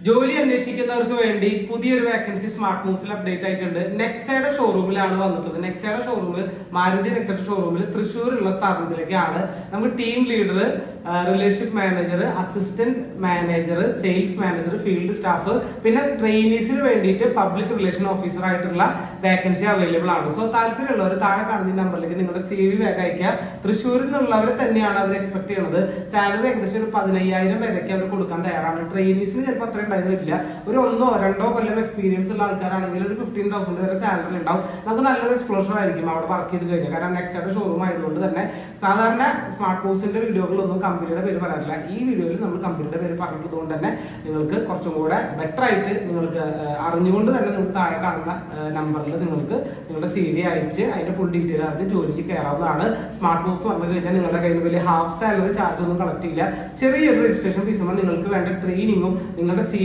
ജോലി അന്വേഷിക്കുന്നവർക്ക് വേണ്ടി പുതിയൊരു വേക്കൻസി സ്മാർട്ട് മൂവ്സിൽ അപ്ഡേറ്റ് ആയിട്ടുണ്ട്. നെക്സയുടെ ഷോറൂമിലാണ് വന്നിട്ടുള്ളത്. നെക്സയുടെ ഷോറൂം മാരുതി നെക്സയുടെ ഷോറൂമിൽ തൃശ്ശൂരുള്ള സ്ഥാപനത്തിലേക്കാണ്. നമുക്ക് team leader, relationship manager, assistant manager, sales manager, field staff, പിന്നെ ട്രെയിനീസിന് വേണ്ടിയിട്ട് പബ്ലിക് റിലേഷൻ ഓഫീസർ ആയിട്ടുള്ള വേക്കൻസി അവൈലബിൾ ആണ്. സോ താല്പര്യമുള്ളവർ താഴെ കാണുന്ന നമ്പറിലേക്ക് നിങ്ങളുടെ CV വേഗം അയക്കുക. തൃശ്ശൂരിൽ നിന്നുള്ളവരെ തന്നെയാണ് അവർ എക്സ്പെക്ട് ചെയ്യുന്നത്. സാലറി ഏകദേശം ഒരു 15,000 വരെയൊക്കെ അവർ കൊടുക്കാൻ തയ്യാറാണ്. ട്രെയിനീസിന് ചിലപ്പോൾ അത്രയും ഉണ്ടായിരുന്നില്ല. ഒരു 1-2 കൊല്ലം എക്സ്പീരിയൻസ് ഉള്ള ആൾക്കാരാണെങ്കിൽ ഒരു 15,000 വരെ സാലറി ഉണ്ടാവും. നമുക്ക് നല്ലൊരു എക്സ്പ്ലോഷർ ആയിരിക്കും അവിടെ വർക്ക് ചെയ്ത് കഴിഞ്ഞാൽ. കാരണം നെക്സയുടെ ഷോറൂം ആയതുകൊണ്ട് തന്നെ സാധാരണ സ്മാർട്ട് മൂവ്സിന്റെ വീഡിയോകളൊന്നും കമ്പനിയുടെ പേര് പറയാറില്ല. ഈ വീഡിയോയിൽ നമ്മൾ കമ്പനിയുടെ പേര് പറഞ്ഞതുകൊണ്ട് തന്നെ നിങ്ങൾക്ക് കുറച്ചും കൂടെ ബെറ്റർ ആയിട്ട് നിങ്ങൾക്ക് അറിഞ്ഞുകൊണ്ട് തന്നെ നിങ്ങൾക്ക് താഴെ കാണുന്ന നമ്പറിൽ നിങ്ങൾക്ക് നിങ്ങളുടെ CV അയച്ച് അതിന്റെ ഫുൾ ഡീറ്റെയിൽ അറിഞ്ഞ് ജോലിക്ക് കയറാവുന്നതാണ്. സ്മാർട്ട് മൂവ്സ് പറഞ്ഞു കഴിഞ്ഞാൽ നിങ്ങളുടെ കയ്യിൽ വലിയ ഹാഫ് സാലറി ചാർജ് ഒന്നും കളക്ട് ചെയ്യില്ല. ചെറിയൊരു രജിസ്ട്രേഷൻ ഫീസുമ്പോൾ നിങ്ങൾക്ക് വേണ്ട ട്രെയിനിങ്ങും നിങ്ങളുടെ